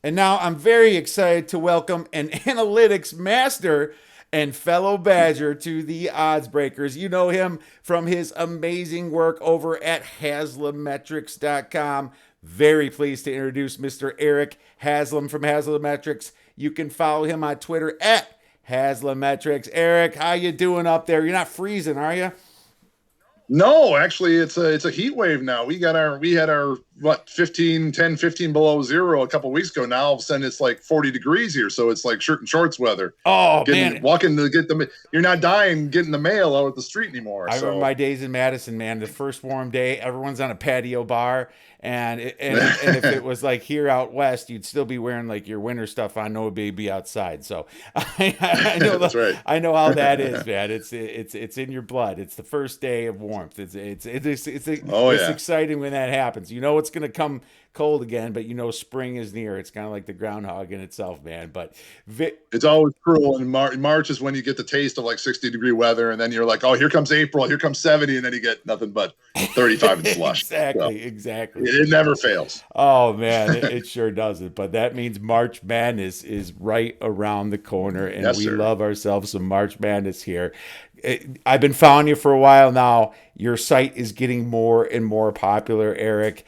And now I'm very excited to welcome an analytics master and fellow Badger to the Odds Breakers. You know him from his amazing work over at Haslametrics.com. Very pleased to introduce Mr. Eric Haslam from Haslametrics. You can follow him on Twitter at Haslametrics. Eric, how you doing up there? You're not freezing, are you? No, actually, it's a heat wave now. We had our what 15 below zero a couple weeks ago. Now all of a sudden it's like 40 degrees here, so it's like shirt and shorts weather. Oh Getting man, walking to get the You're not dying getting the mail out of the street anymore. I remember So my days in Madison, man. The first warm day, everyone's on a patio bar, and if it was like here out west, you'd still be wearing like your winter stuff on. No baby outside. So I know that's right. I know how that is, man. It's in your blood. It's the first day of warmth. Oh It's yeah. exciting when that happens. You know it's gonna come cold again, but you know spring is near. It's kind of like the groundhog in itself, man. But It's always cruel. And March is when you get the taste of like 60-degree weather, and then you're like, oh, here comes April, here comes 70, and then you get nothing but 35 and slush. So exactly. it never fails. Oh man, it sure doesn't. But that means March Madness is right around the corner, and Yes, we sir. love ourselves some March Madness here. I've been following you for a while now. Your site is getting more and more popular, Eric.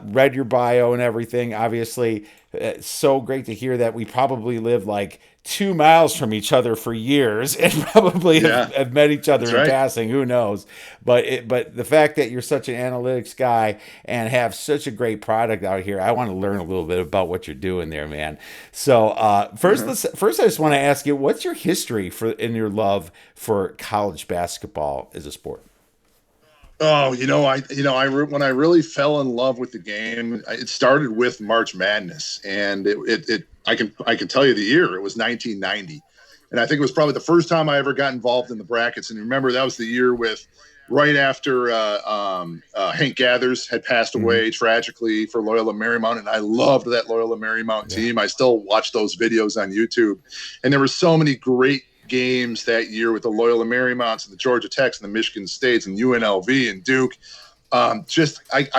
Read your bio and everything. Obviously, it's so great to hear that we probably live like 2 miles from each other for years and probably Yeah, have met each that's other in right. passing. Who knows? But the fact that you're such an analytics guy and have such a great product out here, I want to learn a little bit about what you're doing there, man. So first I just want to ask you, what's your history for in your love for college basketball as a sport? Oh, when I really fell in love with the game, it started with March Madness, and I can tell you the year. It was 1990, and I think it was probably the first time I ever got involved in the brackets. And remember, that was the year with right after Hank Gathers had passed Mm-hmm. away tragically for Loyola Marymount, and I loved that Loyola Marymount Yeah. team. I still watch those videos on YouTube, and there were so many great games that year with the Loyola Marymount's and the Georgia Techs and the Michigan States and UNLV and Duke. I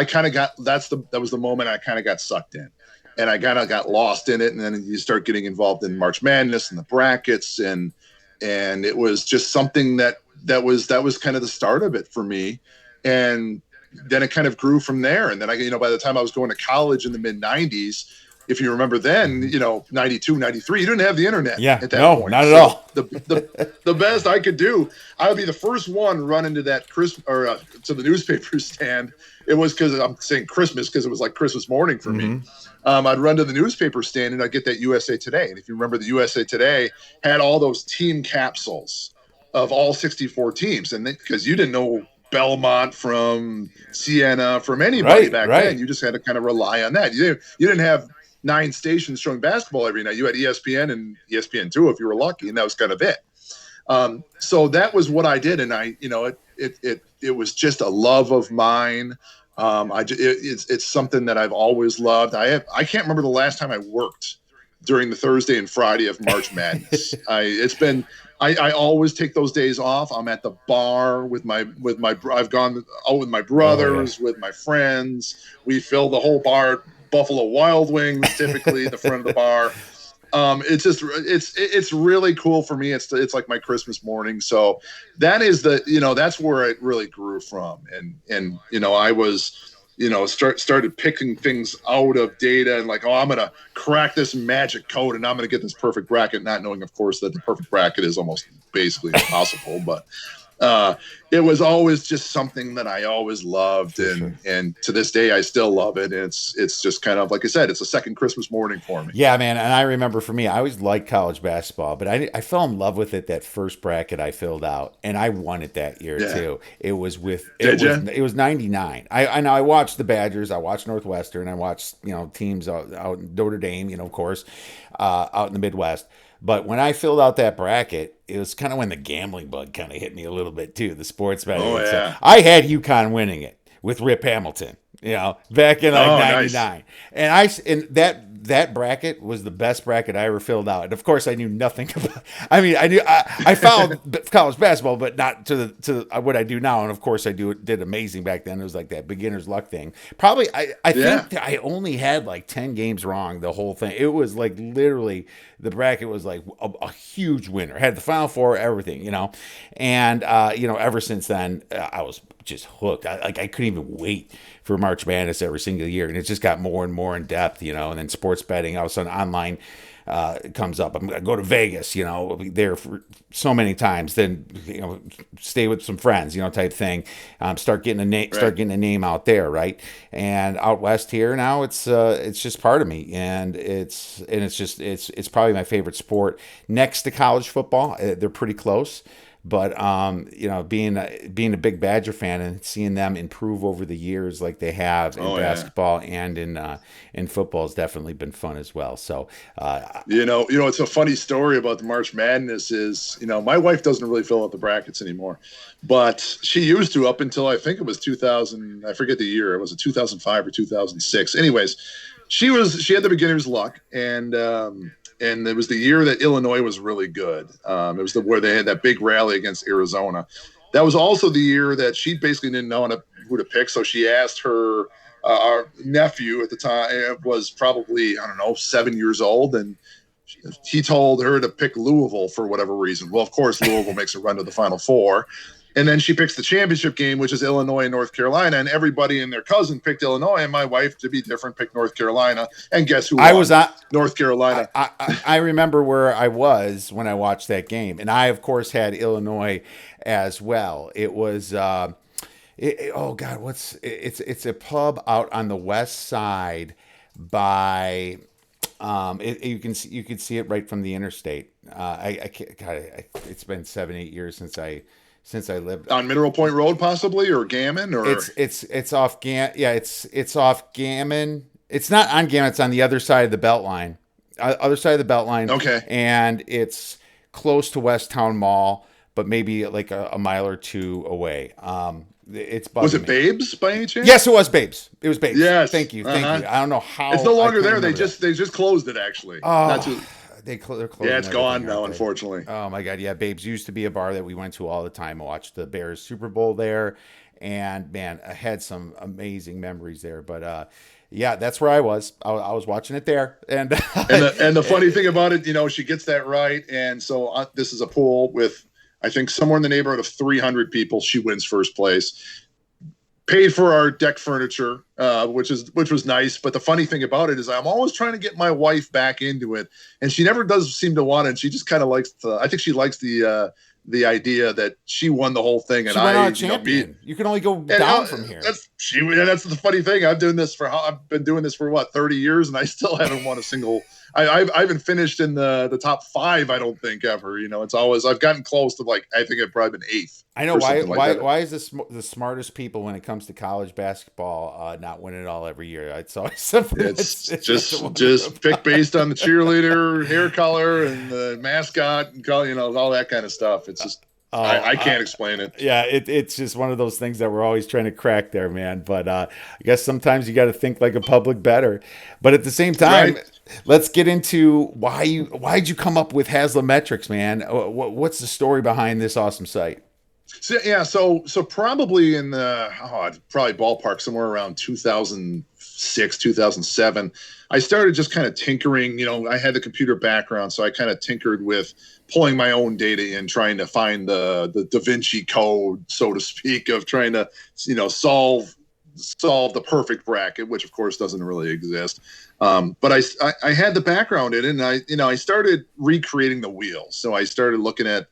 kind of got that was the moment I kind of got sucked in, and I kind of got lost in it. And then you start getting involved in March Madness and the brackets, and it was just something that was kind of the start of it for me. And then it kind of grew from there. And then by the time I was going to college in the mid 90s, if you remember then, 92, 93, you didn't have the internet Yeah, at that no, point. not at So all. the best I could do, I would be the first one run into that to the newspaper stand. It was because I'm saying Christmas because it was like Christmas morning for me. Mm-hmm. I'd run to the newspaper stand and I'd get that USA Today. And if you remember, the USA Today had all those team capsules of all 64 teams. And because you didn't know Belmont from Siena, from anybody Right, back then, right. you just had to kind of rely on that. You didn't have 9 stations showing basketball every night. You had ESPN and ESPN2 if you were lucky, and that was kind of it. So that was what I did, and it was just a love of mine. It's something that I've always loved. I can't remember the last time I worked during the Thursday and Friday of March Madness. I always take those days off. I'm at the bar I've gone out with my Oh yeah. brothers, with my friends. We fill the whole bar. Buffalo Wild Wings, typically the front of the bar. It's really cool for me. It's like my Christmas morning. So that's where it really grew from. And I was started picking things out of data and like, oh, I'm gonna crack this magic code and I'm gonna get this perfect bracket, not knowing, of course, that the perfect bracket is almost basically impossible. But uh, it was always just something that I always loved, For and sure. and to this day I still love it. And it's just kind of like I said, it's a second Christmas morning for me. Yeah, man, and I remember for me, I always liked college basketball, but I fell in love with it that first bracket I filled out, and I won it that year Yeah, too. did you? It was 99. I know I watched the Badgers, I watched Northwestern, I watched teams out in Notre Dame, of course, out in the Midwest. But when I filled out that bracket, it was kind of when the gambling bug kind of hit me a little bit too, the sports betting. Oh And so yeah. I had UConn winning it with Rip Hamilton, back in like Oh, nice. '99, and that bracket was the best bracket I ever filled out. And of course, I knew nothing about. I followed college basketball, but not to what I do now. And of course, did amazing back then. It was like that beginner's luck thing. Probably, I think I only had like 10 games wrong the whole thing. It was like literally the bracket was like a huge winner. Had the Final Four, everything, and ever since then, I was just hooked. I couldn't even wait for March Madness every single year, and it just got more and more in depth, And then sports betting, all of a sudden, online comes up. I'm gonna go to Vegas, there for so many times. Then stay with some friends, type thing. Start getting a name out there, right? And out west here now, it's just part of me, and it's probably my favorite sport next to college football. They're pretty close. But being a big Badger fan and seeing them improve over the years like they have in basketball and in football has definitely been fun as well. So it's a funny story about the March Madness is my wife doesn't really fill out the brackets anymore, but she used to up until I think it was 2000. I forget the year. It was 2005 or 2006. Anyways, she had the beginner's luck and it was the year that Illinois was really good. It was where they had that big rally against Arizona. That was also the year that she basically didn't know who to pick. So she asked our nephew at the time, was probably, 7 years old. And he told her to pick Louisville for whatever reason. Well, of course, Louisville makes a run to the Final Four. And then she picks the championship game, which is Illinois and North Carolina. And everybody and their cousin picked Illinois. And my wife, to be different, picked North Carolina. And guess who won? I was at North Carolina. I remember where I was when I watched that game. And I, of course, had Illinois as well. It was, it's a pub out on the west side by, you can see it right from the interstate. It's been 7-8 years since I lived on Mineral Point Road, possibly, or Gammon, or it's off it's off Gammon. It's not on Gammon. It's on the other side of the Beltline. Okay, and it's close to West Town Mall, but maybe like a mile or two away. Was it Babes by any chance? Yes, it was Babes. It was Babes. Yes, thank you. I don't know how it's no longer there. They just closed it actually. They're closing. Yeah, it's gone now, unfortunately. Oh my God, yeah, Babes used to be a bar that we went to all the time. I watched the Bears Super Bowl there, and man, I had some amazing memories there. But yeah, that's where I was. I was watching it there, and the funny thing about it, she gets that right, and so this is a pool with I think somewhere in the neighborhood of 300 people. She wins first place. Paid for our deck furniture, which was nice. But the funny thing about it is I'm always trying to get my wife back into it, and she never does seem to want it. And she just kind of likes I think she likes the idea that she won the whole thing, and she went out champion. You can only go down from here. That's the funny thing. I've been doing this for what 30 years, and I still haven't won a single. I haven't finished in the top 5. I don't think ever. It's always I've gotten close to I think I've probably been 8th. I know why is this the smartest people when it comes to college basketball not winning it all every year? It's always something. It's just pick based on the cheerleader hair color and the mascot and all that kind of stuff. It's just I can't explain it. Yeah, it's just one of those things that we're always trying to crack there, man. But I guess sometimes you got to think like a public bettor. But at the same time, let's get into why'd you come up with Haslametrics, man? What's the story behind this awesome site? So probably in probably ballpark somewhere around 2006, 2007, I started just kind of tinkering. I had the computer background, so I kind of tinkered with pulling my own data in, trying to find the Da Vinci Code, so to speak, of trying to solve the perfect bracket, which of course doesn't really exist. But I had the background in it, and I started recreating the wheel. So I started looking at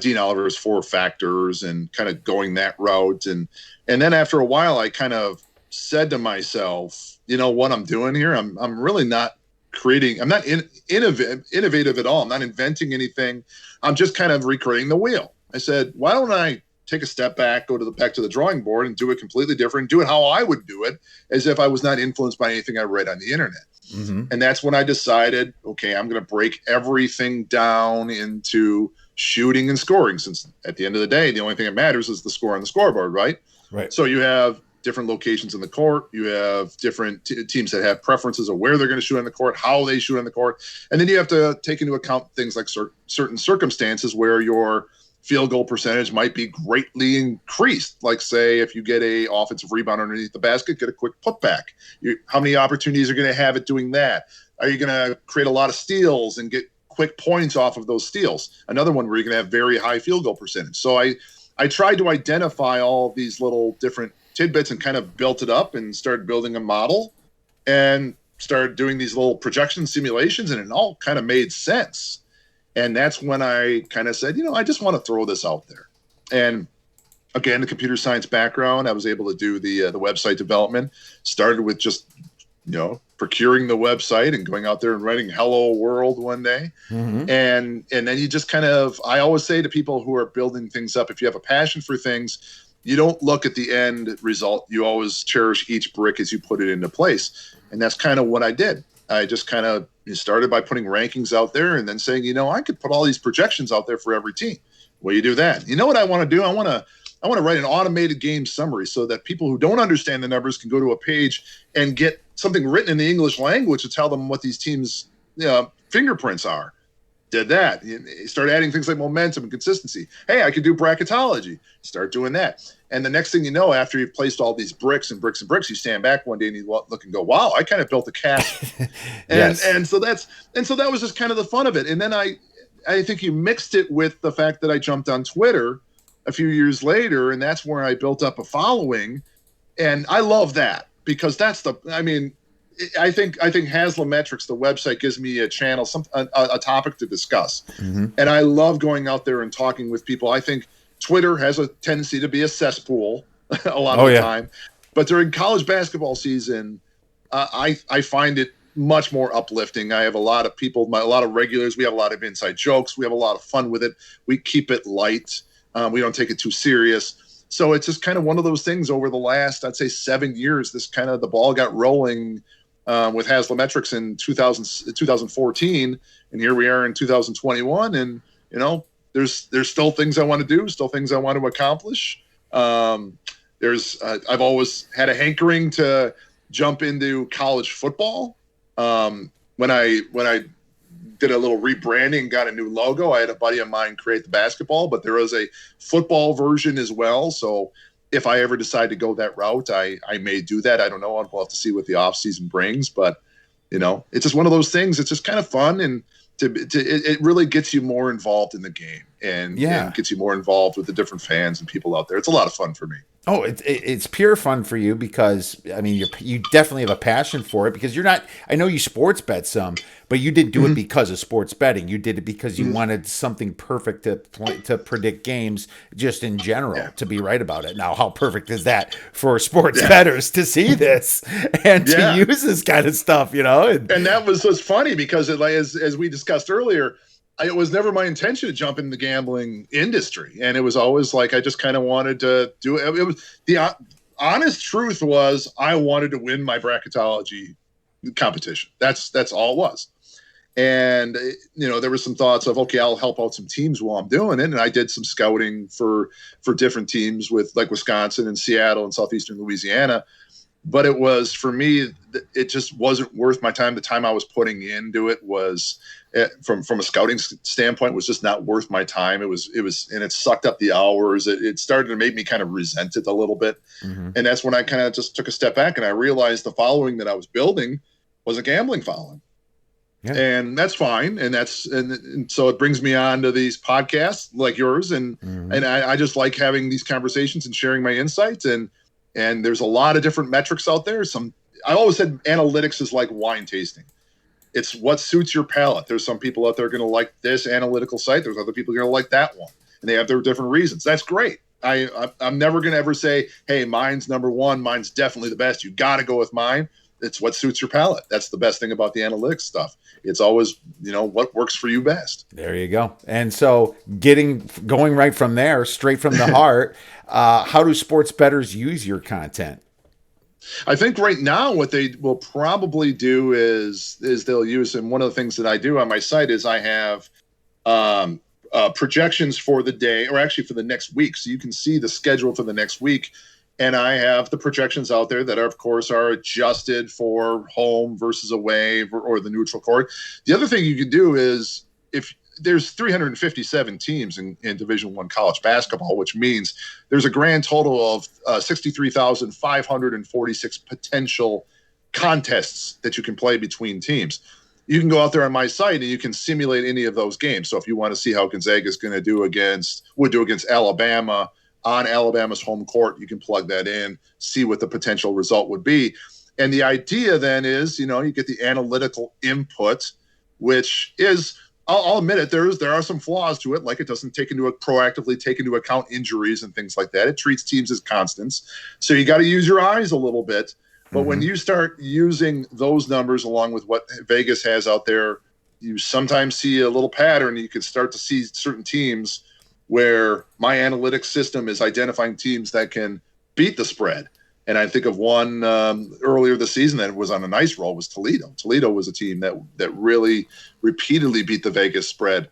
Dean Oliver's 4 factors and kind of going that route. And then after a while, I kind of said to myself, what I'm doing here, I'm really not creating, I'm not innovative at all. I'm not inventing anything. I'm just kind of recreating the wheel. I said, why don't I take a step back, go back to the drawing board and do it completely different, do it how I would do it, as if I was not influenced by anything I read on the internet. Mm-hmm. And that's when I decided, okay, I'm going to break everything down into shooting and scoring, since at the end of the day, the only thing that matters is the score on the scoreboard, right? Right. So you have different locations in the court. You have different teams that have preferences of where they're going to shoot on the court, how they shoot on the court. And then you have to take into account things like certain circumstances where your field goal percentage might be greatly increased. Like, say, if you get a offensive rebound underneath the basket, get a quick putback. How many opportunities are going to have it doing that? Are you going to create a lot of steals and get quick points off of those steals? Another one where you're going to have very high field goal percentage. So I tried to identify all of these little different tidbits and kind of built it up and started building a model and started doing these little projection simulations, and it all kind of made sense. And that's when I kind of said, I just want to throw this out there. And again, the computer science background, I was able to do the website development. Started with just, procuring the website and going out there and writing "Hello World" one day. Mm-hmm. And then you just kind of, I always say to people who are building things up, if you have a passion for things, you don't look at the end result. You always cherish each brick as you put it into place. And that's kind of what I did. I just kind of started by putting rankings out there and then saying, I could put all these projections out there for every team. Well, you do that. You know what I want to do? I want to write an automated game summary so that people who don't understand the numbers can go to a page and get something written in the English language to tell them what these teams' fingerprints are. Did that. You start adding things like momentum and consistency. Hey, I could do bracketology. Start doing that. And the next thing you know, after you've placed all these bricks and bricks and bricks, you stand back one day and you look and go, wow, I kind of built a castle. Yes. and so that was just kind of the fun of it. And then I think you mixed it with the fact that I jumped on Twitter a few years later, and that's where I built up a following. And I love that because I think Haslametrics, the website, gives me a channel, a topic to discuss. Mm-hmm. And I love going out there and talking with people. I think Twitter has a tendency to be a cesspool a lot of the time. But during college basketball season, I find it much more uplifting. I have a lot of people, a lot of regulars. We have a lot of inside jokes. We have a lot of fun with it. We keep it light. We don't take it too serious. So it's just kind of one of those things over the last, I'd say, 7 years, this kind of the ball got rolling with Haslametrics in 2014. And here we are in 2021. And, there's still things I want to do, still things I want to accomplish. I've always had a hankering to jump into college football. When I did a little rebranding, got a new logo, I had a buddy of mine create the basketball, but there is a football version as well. So if I ever decide to go that route, I may do that. I don't know. We'll have to see what the off season brings, but it's just one of those things. It's just kind of fun, and it really gets you more involved in the game and gets you more involved with the different fans and people out there. It's a lot of fun for me. Oh, it's pure fun for you because, you definitely have a passion for it because you're not, I know you sports bet some, but you didn't do it because of sports betting. You did it because you wanted something perfect to predict games just in general, to be right about it. Now, how perfect is that for sports bettors to see this and to use this kind of stuff, And that was what's funny because as we discussed earlier, it was never my intention to jump in the gambling industry. And it was always like, I just kind of wanted to do it. It was the honest truth was I wanted to win my bracketology competition. That's all it was. And, there were some thoughts of, okay, I'll help out some teams while I'm doing it. And I did some scouting for different teams with like Wisconsin and Seattle and Southeastern Louisiana. But it was, for me, it just wasn't worth my time. The time I was putting into it was, from a scouting standpoint, was just not worth my time. It was, and it sucked up the hours. It started to make me kind of resent it a little bit. Mm-hmm. And that's when I kind of just took a step back and I realized the following that I was building was a gambling following. Yeah. And that's fine. And so it brings me on to these podcasts like yours. And I just like having these conversations and sharing my insights. And there's a lot of different metrics out there. I always said analytics is like wine tasting. It's what suits your palate. There's some people out there going to like this analytical site. There's other people going to like that one, and they have their different reasons. That's great. I'm never going to ever say, hey, mine's number one. Mine's definitely the best. You got to go with mine. It's what suits your palate. That's the best thing about the analytics stuff. It's always, what works for you best. There you go. And so going right from there, straight from the heart, how do sports bettors use your content? I think right now what they will probably do is they'll use, and one of the things that I do on my site is I have projections for the day, or actually for the next week. So you can see the schedule for the next week And I have the projections out there that, are, of course, are adjusted for home versus away or the neutral court. The other thing you can do is, if there's 357 teams in Division I college basketball, which means there's a grand total of 63,546 potential contests that you can play between teams. You can go out there on my site and you can simulate any of those games. So if you want to see how Gonzaga is going to do against Alabama on Alabama's home court, you can plug that in, see what the potential result would be. And the idea then is, you get the analytical input, which is, I'll admit it, there are some flaws to it, like it doesn't proactively take into account injuries and things like that. It treats teams as constants. So you got to use your eyes a little bit. But when you start using those numbers along with what Vegas has out there, you sometimes see a little pattern. You can start to see certain teams where my analytics system is identifying teams that can beat the spread. And I think of one earlier this season that was on a nice roll was Toledo. Toledo was a team that really repeatedly beat the Vegas spread.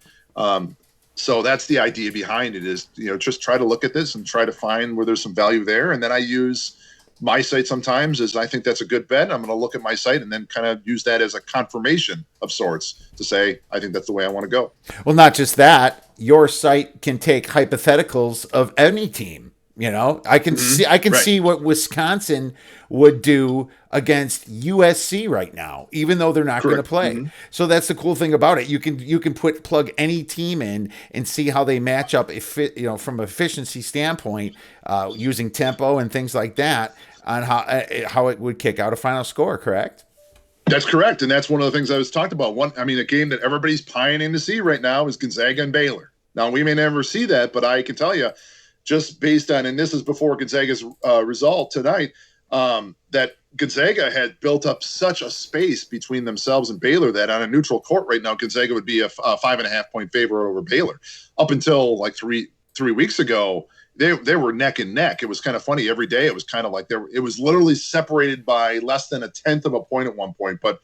So that's the idea behind it, is, just try to look at this and try to find where there's some value there. And then I use my site sometimes as, I think that's a good bet. I'm going to look at my site and then kind of use that as a confirmation of sorts to say, I think that's the way I want to go. Well, not just that, your site can take hypotheticals of any team. I can see what Wisconsin would do against USC right now, even though they're not going to play. So that's the cool thing about it. You can plug any team in and see how they match up, from an efficiency standpoint, using tempo and things like that, on how it would kick out a final score. Correct? That's correct, and that's one of the things I was talked about. A game that everybody's pining to see right now is Gonzaga and Baylor. Now, we may never see that, but I can tell you, just based on, and this is before Gonzaga's result tonight, that Gonzaga had built up such a space between themselves and Baylor that on a neutral court right now, Gonzaga would be a 5.5 point favorite over Baylor. Up until like three weeks ago, they were neck and neck. It was kind of funny. Every day it was kind of like it was literally separated by less than a tenth of a point at one point. But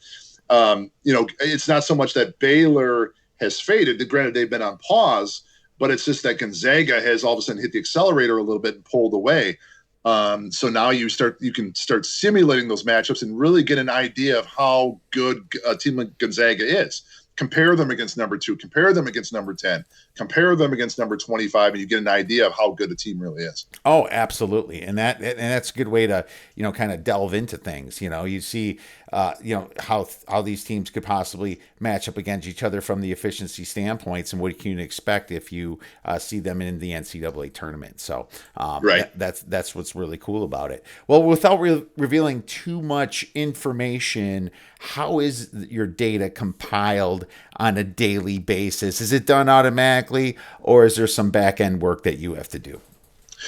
it's not so much that Baylor has faded. Granted, they've been on pause, but it's just that Gonzaga has all of a sudden hit the accelerator a little bit and pulled away. So now you can start simulating those matchups and really get an idea of how good a team like Gonzaga is. Compare them against number 2, compare them against number 10, compare them against number 25, and you get an idea of how good a team really is. Oh, absolutely. And that's a good way to, kind of delve into things. You see, how these teams could possibly match up against each other from the efficiency standpoints, and what you can expect if you see them in the NCAA tournament. So right. That's what's really cool about it. Well, without revealing too much information, how is your data compiled on a daily basis? Is it done automatically, or is there some back end work that you have to do?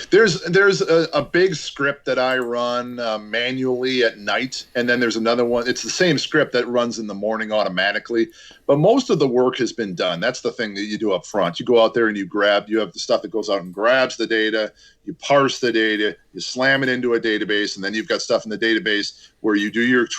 There's a big script that I run manually at night, and then there's another one. It's the same script that runs in the morning automatically, but most of the work has been done. That's the thing that you do up front. You go out there and you have the stuff that goes out and grabs the data, you parse the data, you slam it into a database, and then you've got stuff in the database where you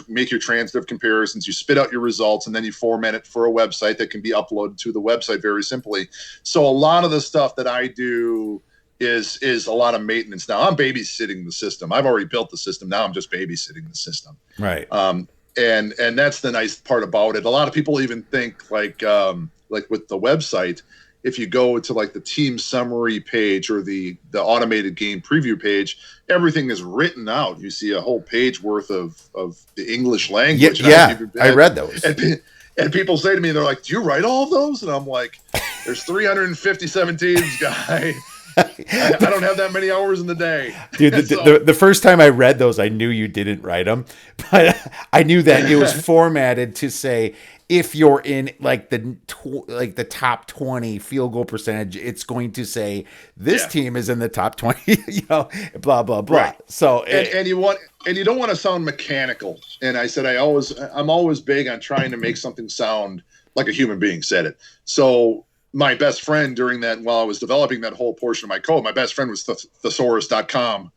make your transitive comparisons, you spit out your results, and then you format it for a website that can be uploaded to the website very simply. So a lot of the stuff that I do is a lot of maintenance. Now I'm babysitting the system. I've already built the system. Now I'm just babysitting the system. Right. And that's the nice part about it. A lot of people even think like with the website, if you go to like the team summary page or the automated game preview page, everything is written out. You see a whole page worth of the English language. Yeah, I read those. And people say to me, they're like, "Do you write all of those?" And I'm like, "There's 357 teams, guy. I don't have that many hours in the day." Dude, the first time I read those, I knew you didn't write them, but I knew that it was formatted to say, if you're in like the top 20 field goal percentage, it's going to say this team is in the top 20, blah, blah, blah. Right. So, and you don't want to sound mechanical. And I said, I'm always big on trying to make something sound like a human being said it. So my best friend while I was developing that whole portion of my code, my best friend was thesaurus.com,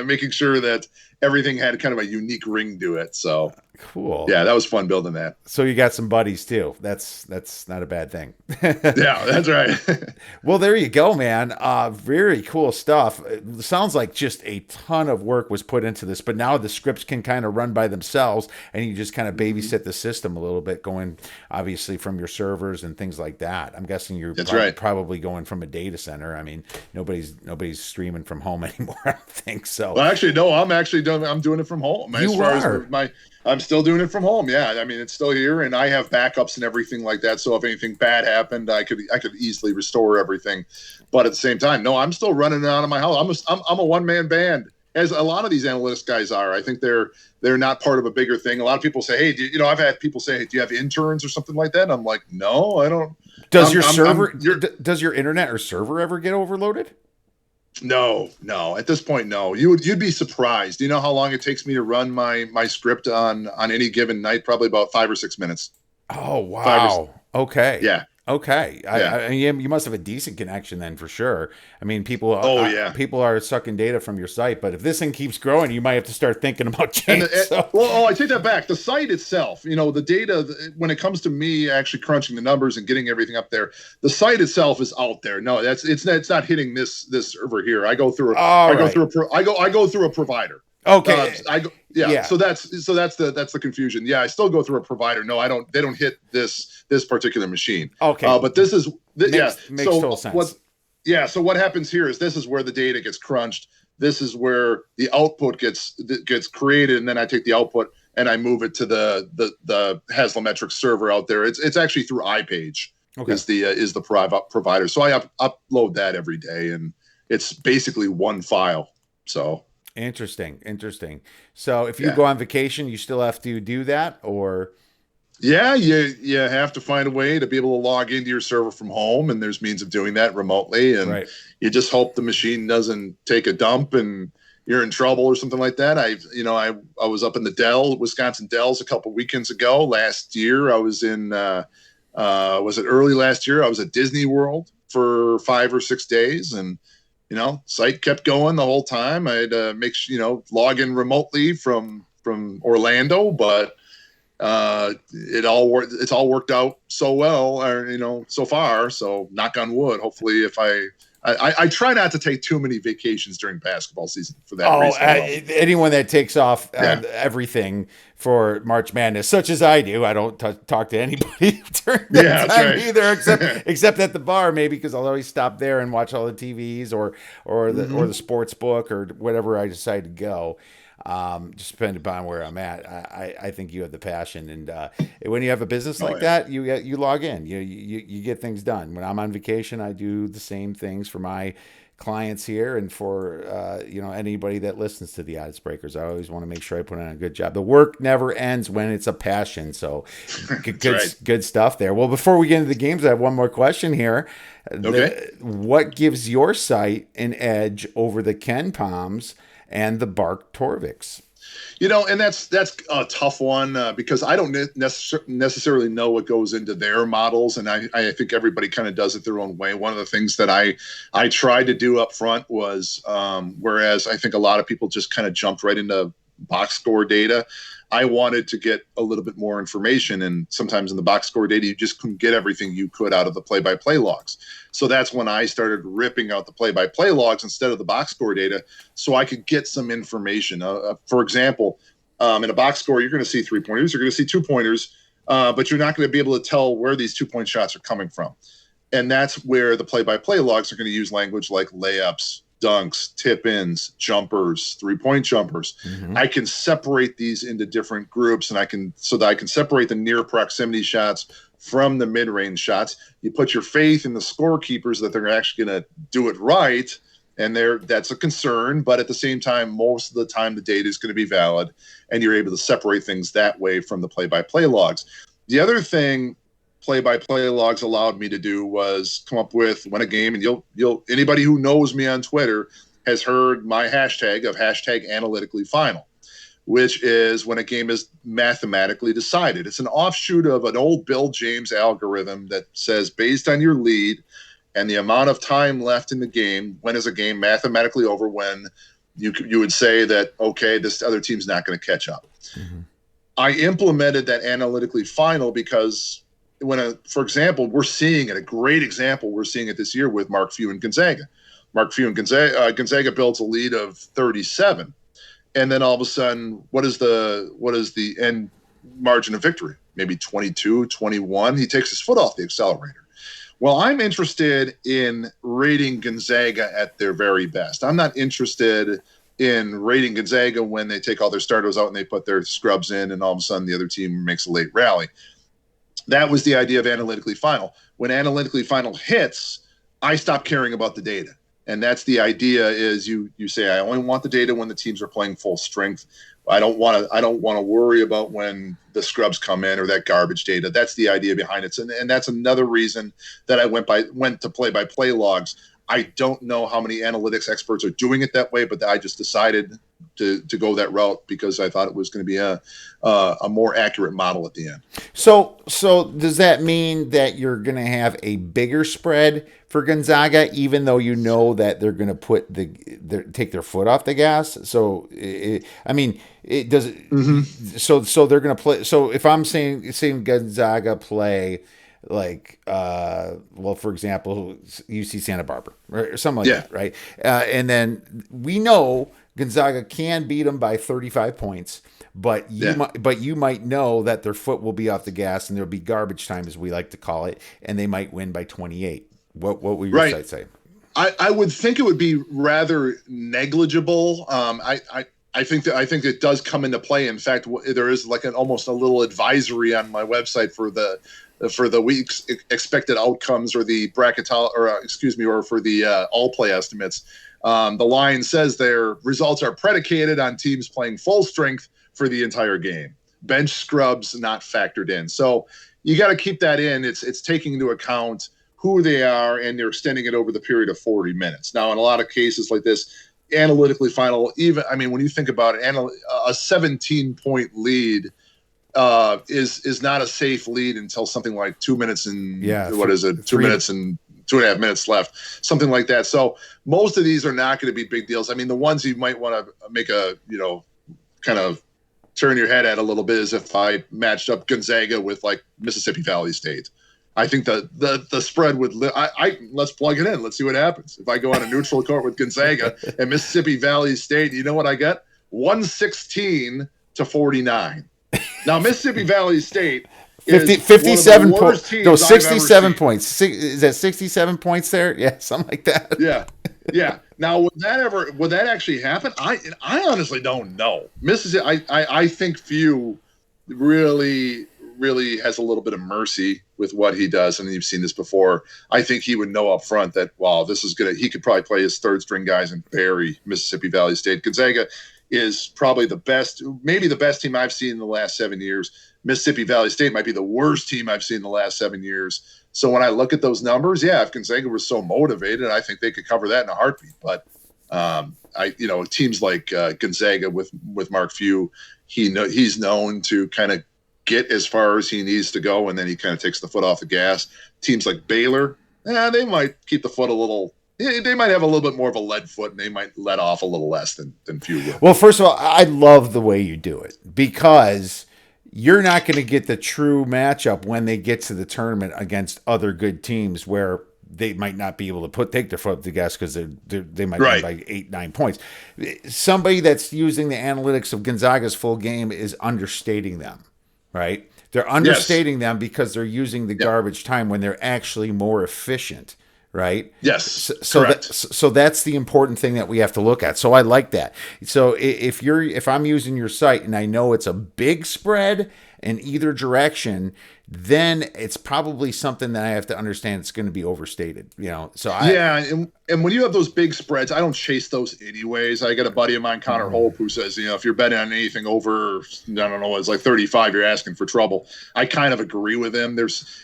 making sure that everything had kind of a unique ring to it. So Cool. yeah, that was fun building that. So you got some buddies too. That's not a bad thing. Yeah, that's right. Well, there you go, man. Very cool stuff. It sounds like just a ton of work was put into this, but now the scripts can kind of run by themselves, and you just kind of babysit the system a little bit, going obviously from your servers and things like that. I'm guessing you're That's right. probably going from a data center. I mean, nobody's streaming from home anymore. I don't think so. Well, actually, no, I'm doing it from home. As You far are. as I'm still doing it from home. Yeah, I mean, it's still here, and I have backups and everything like that. So if anything bad happened, I could easily restore everything. But at the same time, no, I'm still running it out of my house. I'm a one man band, as a lot of these analytics guys are. I think they're not part of a bigger thing. A lot of people say, hey, I've had people say, hey, do you have interns or something like that? And I'm like, no, I don't. Does your server, does your internet or server ever get overloaded? No. At this point, no. You'd be surprised. Do you know how long it takes me to run my script on any given night? Probably about 5 or 6 minutes. Oh, wow. Okay. Yeah. Okay. Yeah. You must have a decent connection then, for sure. I mean, people. Oh, yeah. People are sucking data from your site, but if this thing keeps growing, you might have to start thinking about change. I take that back. The site itself, the data, when it comes to me actually crunching the numbers and getting everything up there, the site itself is out there. No, it's not hitting this server here. I go through I go through a provider. Okay. So that's the confusion. Yeah, I still go through a provider. No, I don't. They don't hit this particular machine. Okay. But this is makes total sense. So what happens here is this is where the data gets crunched. This is where the output gets created, and then I take the output and I move it to the Haslametrics server out there. It's actually through iPage. Okay. Is the provider. So I upload that every day, and it's basically one file. So. Interesting. So if you go on vacation, you still have to do that, or? Yeah, you have to find a way to be able to log into your server from home, and there's means of doing that remotely. And you just hope the machine doesn't take a dump and you're in trouble or something like that. I was up in the Wisconsin Dells a couple weekends ago. Last year, I was in. Was it early last year? I was at Disney World for 5 or 6 days, and site kept going the whole time. I had to log in remotely from Orlando, but it's all worked out so well, so far. So knock on wood. Hopefully, if I try not to take too many vacations during basketball season for that reason. Anyone that takes off everything for March Madness, such as I do, I don't talk to anybody during that time either, except at the bar, maybe, because I'll always stop there and watch all the TVs or the sports book or whatever I decide to go. Just depending upon where I'm at. I think you have the passion, and when you have a business like that, you log in, you get things done. When I'm on vacation, I do the same things for my clients here and for anybody that listens to the Odds Breakers. I always want to make sure I put on a good job. The work never ends when it's a passion. So good stuff there. Well, before we get into the games, I have one more question here. Okay. What gives your site an edge over the Ken Palms and the Bark Torviks? And that's a tough one because I don't necessarily know what goes into their models, and I think everybody kind of does it their own way. One of the things that I tried to do up front was, whereas I think a lot of people just kind of jumped right into box score data, I wanted to get a little bit more information, and sometimes in the box score data, you just couldn't get everything you could out of the play-by-play logs. So that's when I started ripping out the play-by-play logs instead of the box score data, so I could get some information. For example, in a box score, you're going to see 3-pointers, you're going to see 2-pointers, but you're not going to be able to tell where these 2-point shots are coming from. And that's where the play-by-play logs are going to use language like layups, dunks, tip-ins, jumpers, 3-point jumpers. Mm-hmm. I can separate these into different groups, and I can separate the near proximity shots from the mid-range shots. You put your faith in the scorekeepers that they're actually going to do it right, and that's a concern. But at the same time, most of the time, the data is going to be valid, and you're able to separate things that way from the play-by-play logs. The other thing play-by-play logs allowed me to do was come up with when a game, and you'll anybody who knows me on Twitter has heard my hashtag of #analyticallyfinal, which is when a game is mathematically decided. It's an offshoot of an old Bill James algorithm that says based on your lead and the amount of time left in the game, when is a game mathematically over, when you would say that, okay, this other team's not going to catch up. Mm-hmm. I implemented that analytically final because for example, we're seeing it, a great example, we're seeing it this year with Mark Few and Gonzaga. Mark Few and Gonzaga builds a lead of 37. And then all of a sudden, what is the end margin of victory? Maybe 22, 21. He takes his foot off the accelerator. Well, I'm interested in rating Gonzaga at their very best. I'm not interested in rating Gonzaga when they take all their starters out and they put their scrubs in and all of a sudden the other team makes a late rally. That was the idea of analytically final. When analytically final hits, I stop caring about the data. And that's the idea is you say, I only want the data when the teams are playing full strength. I don't want to worry about when the scrubs come in or that garbage data. That's the idea behind it. And that's another reason that I went to play-by-play logs. I don't know how many analytics experts are doing it that way, but I just decided to go that route because I thought it was going to be a more accurate model at the end. So does that mean that you're going to have a bigger spread for Gonzaga, even though you know that they're going to take their foot off the gas? So it does. Mm-hmm. So they're going to play. So if I'm seeing Gonzaga play, like for example, UC Santa Barbara or something like that, right? And then we know Gonzaga can beat them by 35 points, but you might know that their foot will be off the gas and there'll be garbage time, as we like to call it, and they might win by 28. What will your site say? I would think it would be rather negligible. I think it does come into play. In fact, there is like almost a little advisory on my website for the week's expected outcomes or the or for the all play estimates. The line says their results are predicated on teams playing full strength for the entire game. Bench scrubs not factored in. So you got to keep that in. It's taking into account who they are, and they're extending it over the period of 40 minutes. Now, in a lot of cases like this, analytically final, when you think about it, a 17-point lead is not a safe lead until something like 2 minutes and 2 minutes and 2.5 minutes left, something like that. So most of these are not going to be big deals. I mean, the ones you might want to make kind of turn your head at a little bit is if I matched up Gonzaga with like Mississippi Valley State. I think the spread would let's plug it in. Let's see what happens. If I go on a neutral court with Gonzaga and Mississippi Valley State, you know what I get? 116-49. Now Mississippi Valley State 57 points. No, 67 points. Is that 67 points there? Yeah, something like that. Yeah. Now would that actually happen? I honestly don't know. Mississippi, I think Few really has a little bit of mercy with what he does, and you've seen this before. I think he would know up front that, wow, this is good. He could probably play his third string guys and bury Mississippi Valley State. Gonzaga is probably maybe the best team I've seen in the last 7 years. Mississippi Valley State might be the worst team I've seen in the last 7 years. So when I look at those numbers, if Gonzaga was so motivated, I think they could cover that in a heartbeat. But teams like Gonzaga with Mark Few, he's known to kind of get as far as he needs to go, and then he kind of takes the foot off the gas. Teams like Baylor, they might keep the foot a little. They might have a little bit more of a lead foot, and they might let off a little less than Few would. Well, first of all, I love the way you do it because you're not going to get the true matchup when they get to the tournament against other good teams where they might not be able to take their foot off the gas because they might win by 8-9 points. Somebody that's using the analytics of Gonzaga's full game is understating them. Right? They're understating them because they're using the garbage time when they're actually more efficient, right? Yes. So that's the important thing that we have to look at. So I like that. So if I'm using your site and I know it's a big spread in either direction, then it's probably something that I have to understand it's going to be overstated, So and when you have those big spreads, I don't chase those anyways. I got a buddy of mine, Connor Hope, who says, if you're betting on anything over, I don't know, it's like 35, you're asking for trouble. I kind of agree with him.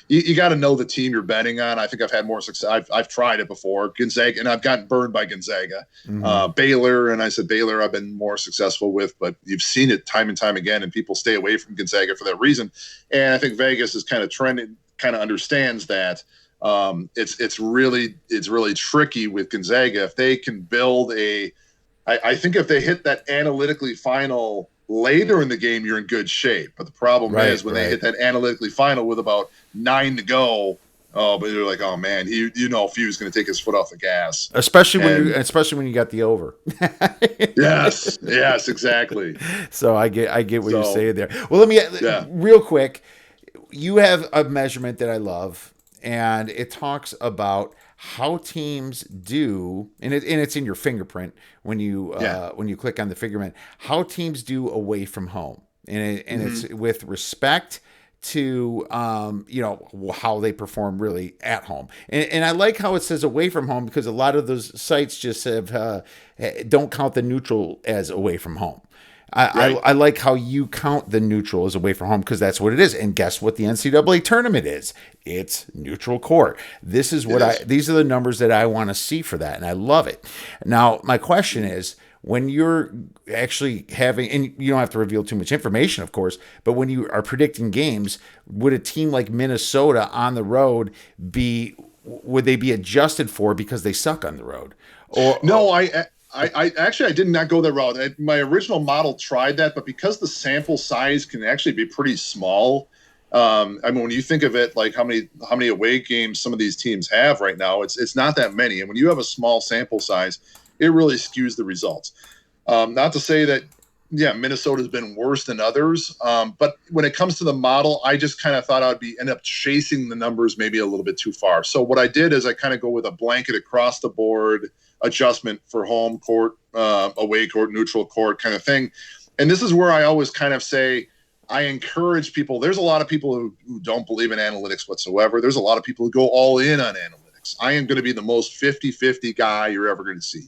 You got to know the team you're betting on. I think I've had more success. I've tried it before, Gonzaga, and I've gotten burned by Gonzaga. Mm-hmm. Baylor, and I said Baylor I've been more successful with, but you've seen it time and time again, and people stay away from Gonzaga for that reason. And I think Vegas is kind of trending, kind of understands that. It's really tricky with Gonzaga if they can build a I think if they hit that analytically final later in the game, you're in good shape. But the problem is when they hit that analytically final with about 9 to go, oh, but you're like, oh man, if he was going to take his foot off the gas, especially when you got the over. yes, exactly. So I get what you're saying there. Well, let me real quick. You have a measurement that I love, and it talks about how teams do, and it's in your fingerprint when you click on the fingerprint, how teams do away from home, and it's with respect to how they perform really at home, and I like how it says away from home, because a lot of those sites just have don't count the neutral as away from home. I like how you count the neutral as away from home, because that's what it is. And guess what the NCAA tournament is? It's neutral court. These are the numbers that I want to see for that, and I love it. Now, my question is, when you're actually having, and you don't have to reveal too much information, of course, but when you are predicting games, would a team like Minnesota on the road would they be adjusted for because they suck on the road? I actually did not go that route. My original model tried that, but because the sample size can actually be pretty small, when you think of it, like how many away games some of these teams have right now, it's not that many. And when you have a small sample size, it really skews the results. Not to say that, Minnesota's been worse than others, but when it comes to the model, I just kind of thought end up chasing the numbers maybe a little bit too far. So what I did is I kind of go with a blanket across the board adjustment for home court, away court, neutral court kind of thing. And this is where I always kind of say, I encourage people. There's a lot of people who don't believe in analytics whatsoever. There's a lot of people who go all in on analytics. I am going to be the most 50-50 guy you're ever going to see.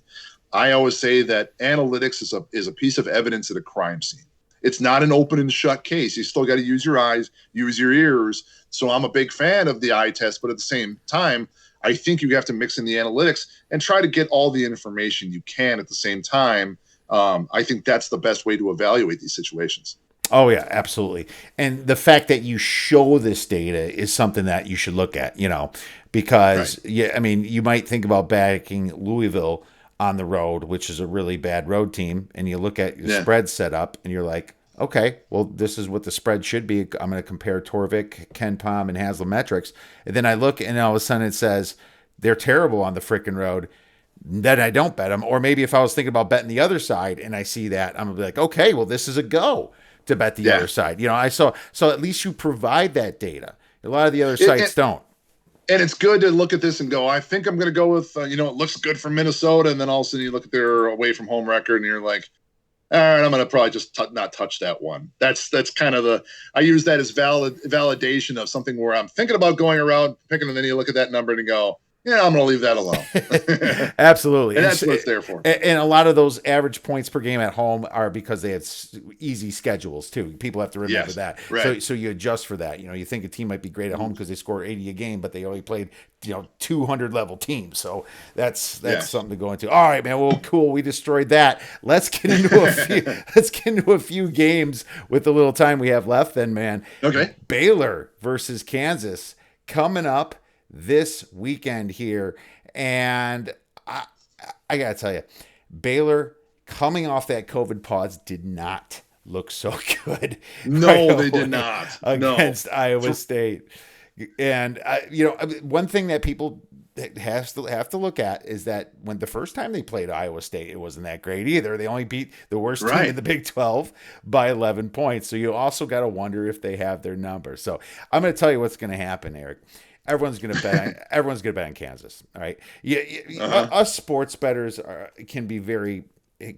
I always say that analytics is a piece of evidence at a crime scene. It's not an open and shut case. You still got to use your eyes, use your ears. So I'm a big fan of the eye test, but at the same time, I think you have to mix in the analytics and try to get all the information you can at the same time. I think that's the best way to evaluate these situations. Oh, yeah, absolutely. And the fact that you show this data is something that you should look at, because, you might think about backing Louisville on the road, which is a really bad road team, and you look at your spread setup, and you're like, okay, well, this is what the spread should be. I'm going to compare Torvik, Ken Pom, and Haslametrics. And then I look, and all of a sudden it says they're terrible on the freaking road. Then I don't bet them. Or maybe if I was thinking about betting the other side and I see that, I'm going to be like, okay, well, this is a go to bet the other side. So at least you provide that data. A lot of the other sites don't. And it's good to look at this and go, I think I'm going to go with, it looks good for Minnesota. And then all of a sudden you look at their away from home record and you're like, all right, I'm going to probably just not touch that one. That's kind of I use that as validation of something where I'm thinking about going around picking, and then you look at that number and you go, yeah, I'm going to leave that alone. Absolutely. And that's what it's there for. And a lot of those average points per game at home are because they have easy schedules too. People have to remember that. Right. So you adjust for that. You think a team might be great at home because they score 80 a game, but they only played 200 level teams. So that's something to go into. All right, man. Well, cool. We destroyed that. Let's get into a few games with the little time we have left. Then, man. Okay. Baylor versus Kansas coming up this weekend here, and I gotta tell you, Baylor coming off that COVID pause did not look so good. No, they did not against Iowa State. And one thing that people have to look at is that when the first time they played Iowa State, it wasn't that great either. They only beat the worst team in the Big 12 by 11 points. So you also got to wonder if they have their number. So I'm going to tell you what's going to happen, Eric. Everyone's gonna bet on Kansas. All right. Us sports bettors can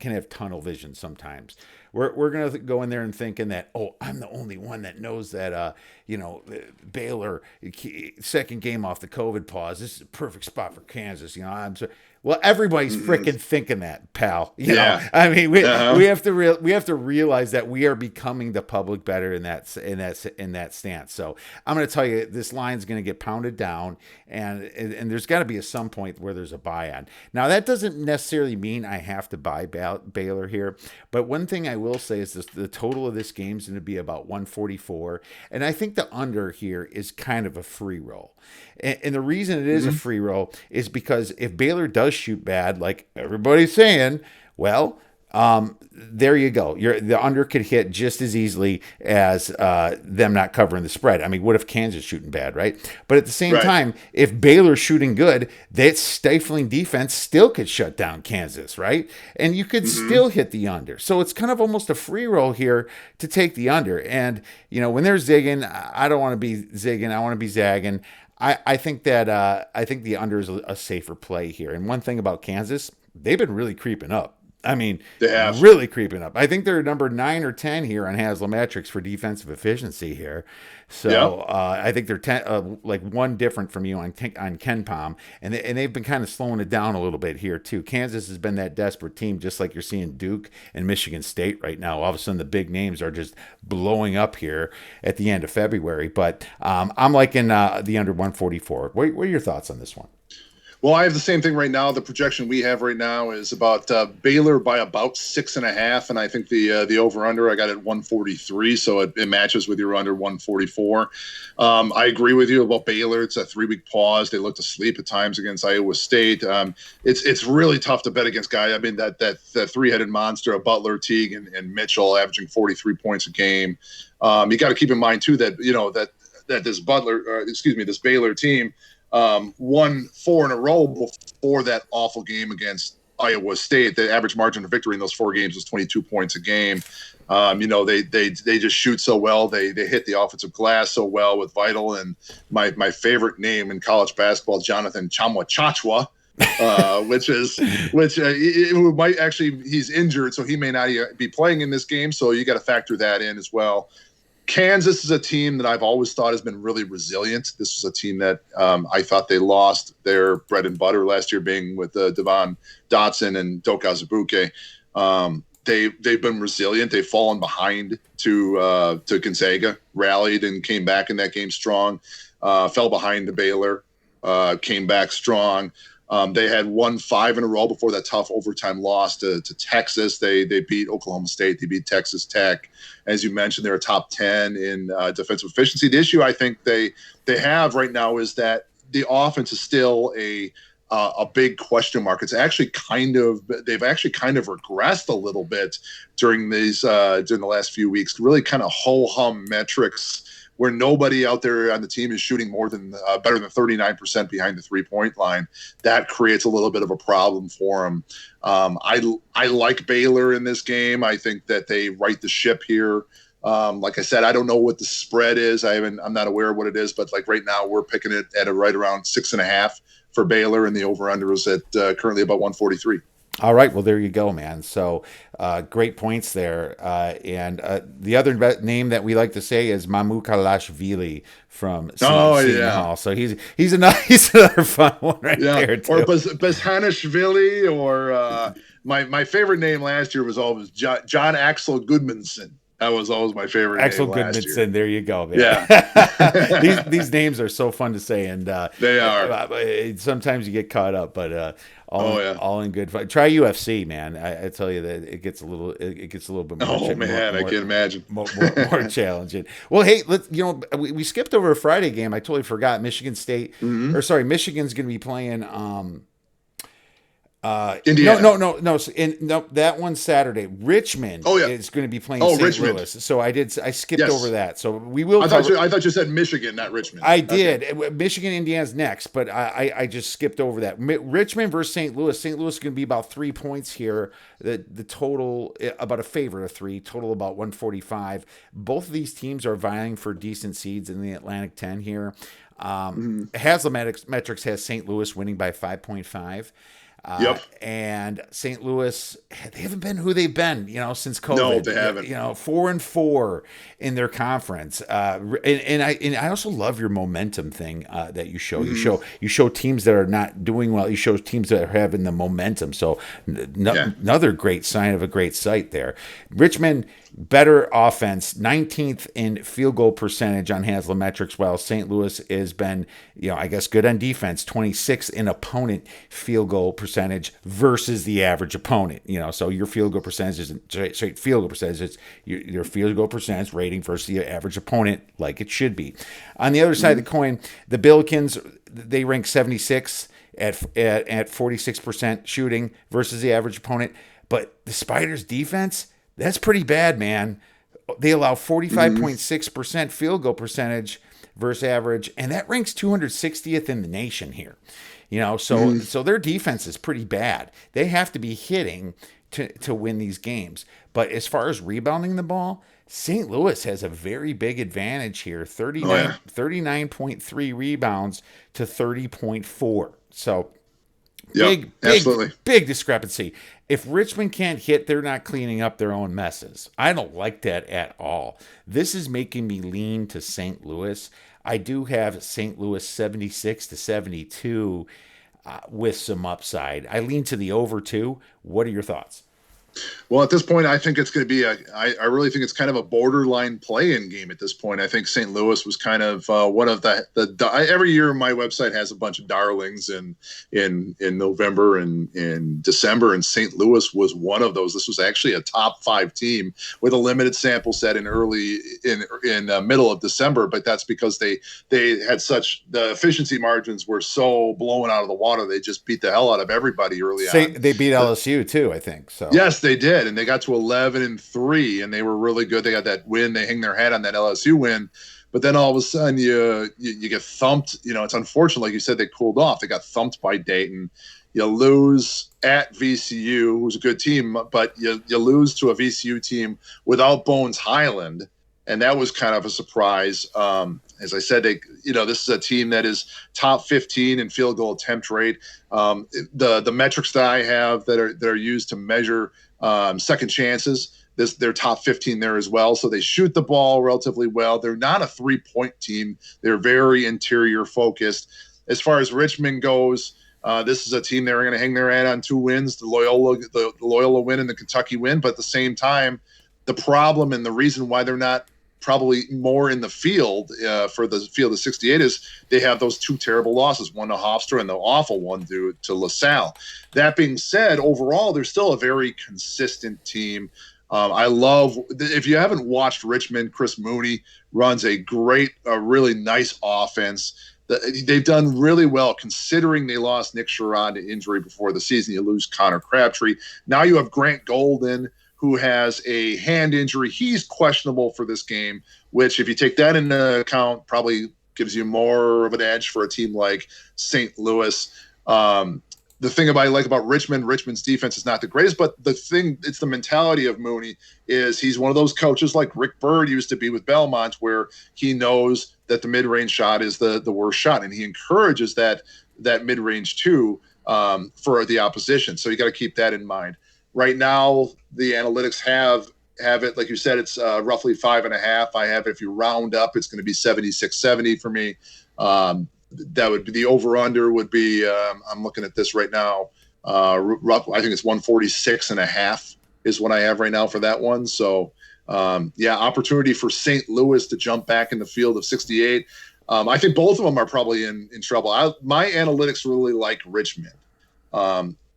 have tunnel vision sometimes. We're gonna go in there and thinking that, I'm the only one that knows that Baylor second game off the COVID pause. This is a perfect spot for Kansas. Well, everybody's freaking thinking that, pal. We have to realize that we are becoming the public better in that stance. So I'm going to tell you, this line's going to get pounded down, and there's got to be some point where there's a buy on. Now that doesn't necessarily mean I have to buy Baylor here, but one thing I will say is the total of this game is going to be about 144, and I think the under here is kind of a free roll. And the reason it is a free roll is because if Baylor does does shoot bad, like everybody's saying, well, there you go. The under could hit just as easily as them not covering the spread. I mean, what if Kansas shooting bad, right? But at the same Right. time, if Baylor's shooting good, that stifling defense still could shut down Kansas, right? And you could still hit the under. So it's kind of almost a free roll here to take the under. And, when they're zigging, I don't want to be zigging. I want to be zagging. I think that I think the under is a safer play here. And one thing about Kansas, they've been really creeping up. I mean, They have. really creeping up. I think they're number 9 or 10 here on Haslametrics for defensive efficiency here. So I think they're 10, like one different from you on Ken Palm, and they've been kind of slowing it down a little bit here too. Kansas has been that desperate team, just like you're seeing Duke and Michigan State right now. All of a sudden, the big names are just blowing up here at the end of February. But I'm liking the under 144. What are your thoughts on this one? Well, I have the same thing right now. The projection we have right now is about Baylor by about 6.5, and I think the over under I got at 143, so it matches with your under 144. I agree with you about Baylor. It's a 3-week pause. They looked asleep at times against Iowa State. It's really tough to bet against guys. I mean that three-headed monster of Butler, Teague, and Mitchell averaging 43 points a game. You got to keep in mind too that that this Baylor team won 4 in a row before that awful game against Iowa State. The average margin of victory in those 4 games was 22 points a game. They just shoot so well. They hit the offensive glass so well with Vital, and my favorite name in college basketball, Jonathan Chachwa. Which might actually, he's injured, so he may not be playing in this game. So you got to factor that in as well. Kansas is a team that I've always thought has been really resilient. This was a team that I thought they lost their bread and butter last year, being with Devon Dotson and Doka Azubuike. They've been resilient. They've fallen behind to Gonzaga, rallied and came back in that game strong. Fell behind to Baylor, came back strong. They had won 5 in a row before that tough overtime loss to Texas. They beat Oklahoma State. They beat Texas Tech. As you mentioned, they're a top 10 in defensive efficiency. The issue I think they have right now is that the offense is still a big question mark. They've actually kind of regressed a little bit during the last few weeks. Really kind of ho-hum metrics where nobody out there on the team is shooting more than better than 39% behind the 3-point line. That creates a little bit of a problem for them. I like Baylor in this game. I think that they right the ship here. Like I said, I don't know what the spread is. I'm not aware of what it is, but like right now we're picking it at right around 6.5 for Baylor, and the over/under is at currently about 143. All right, well, there you go, man. So great points there. And the other name that we like to say is Mamukalashvili from Seton Hall. So he's another fun one there, too. Or Bezhanishvili, or my favorite name last year was always John Axel Goodmanson. That was always my favorite Axel name last year. Goodmanson. There you go, man. Yeah. these names are so fun to say, and they are. Sometimes you get caught up, but all in good fun. Try UFC, man. I tell you that it gets a little bit more. Oh man, I can imagine. More challenging. Well, hey, we skipped over a Friday game. I totally forgot. Michigan State, Michigan's going to be playing. Indiana. No. That one's Saturday. Richmond is going to be playing St. Louis. So I skipped over that. So we will. I thought you said Michigan, not Richmond. I did. Okay. Michigan, Indiana's next, but I just skipped over that. Richmond versus St. Louis. St. Louis is going to be about 3 points here. The total about a favorite of 3. Total about 145. Both of these teams are vying for decent seeds in the Atlantic 10 here. Haslametrics has St. Louis winning by 5.5. And St. Louis, they haven't been who they've been, since COVID. No, they haven't. 4-4 in their conference. And I also love your momentum thing that you show. You show teams that are not doing well. You show teams that are having the momentum. So another great sign of a great site there. Richmond, better offense, 19th in field goal percentage on Haslametrics, while St. Louis has been, I guess, good on defense, 26th in opponent field goal percentage versus the average opponent. So your field goal percentage isn't straight field goal percentage. It's your field goal percentage rating versus the average opponent, like it should be. On the other side of the coin, the Billikens, they rank 76th at 46% shooting versus the average opponent. But the Spiders' defense, that's pretty bad, man. They allow 45.6% field goal percentage versus average, and that ranks 260th in the nation here. So their defense is pretty bad. They have to be hitting to win these games. But as far as rebounding the ball, St. Louis has a very big advantage here. 39.3 rebounds to 30.4. So absolutely. Big discrepancy. If Richmond can't hit, they're not cleaning up their own messes. I don't like that at all. This is making me lean to St. Louis. I do have St. Louis 76 to 72 with some upside. I lean to the over too. What are your thoughts? Well, at this point, I think it's going to be I really think it's kind of a borderline play-in game at this point. I think St. Louis was kind of one of the every year my website has a bunch of darlings in November and in December, and St. Louis was one of those. This was actually a top 5 team with a limited sample set in middle of December, but that's because they had the efficiency margins were so blown out of the water. They just beat the hell out of everybody early on. They beat LSU too, I think. So yes, they did, and they got to 11-3, and they were really good. They got that win. They hang their hat on that LSU win, but then all of a sudden you get thumped. It's unfortunate, like you said, they cooled off. They got thumped by Dayton. You lose at VCU, who's a good team, but you lose to a VCU team without Bones Highland, and that was kind of a surprise. As I said, this is a team that is top 15 in field goal attempt rate. The metrics that I have that are used to measure second chances, they're top 15 there as well. So they shoot the ball relatively well. They're not a 3-point team. They're very interior focused. As far as Richmond goes, this is a team they're going to hang their hat on 2 wins, the Loyola win and the Kentucky win. But at the same time, the problem and the reason why they're not probably more in the field for the field of 68 is they have those 2 terrible losses, one to Hofstra and the awful one to LaSalle. That being said, overall, they're still a very consistent team. I love, if you haven't watched Richmond, Chris Mooney runs a really nice offense. They've done really well considering they lost Nick Sherrod to injury before the season. You lose Connor Crabtree. Now you have Grant Golden, who has a hand injury. He's questionable for this game, which if you take that into account, probably gives you more of an edge for a team like St. Louis. The thing I like about Richmond's defense is not the greatest, but it's the mentality of Mooney is he's one of those coaches like Rick Byrd used to be with Belmont, where he knows that the mid-range shot is the worst shot, and he encourages that mid-range too for the opposition. So you got to keep that in mind. Right now, the analytics have it, like you said, it's roughly 5.5. I have it, if you round up, it's going to be 76-70 for me. That would be the over-under would be, I'm looking at this right now, I think it's 146.5 is what I have right now for that one. So, opportunity for St. Louis to jump back in the field of 68. I think both of them are probably in trouble. My analytics really like Richmond.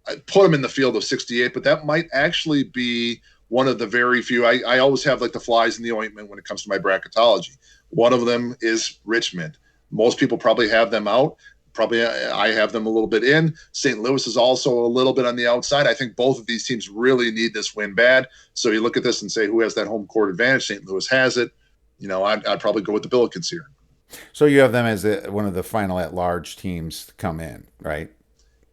I put them in the field of 68, but that might actually be one of the very few. I always have like the flies in the ointment when it comes to my bracketology. One of them is Richmond. Most people probably have them out. Probably I have them a little bit in. St. Louis is also a little bit on the outside. I think both of these teams really need this win bad. So you look at this and say, who has that home court advantage? St. Louis has it. I'd probably go with the Billikens here. So you have them as one of the final at-large teams to come in, right?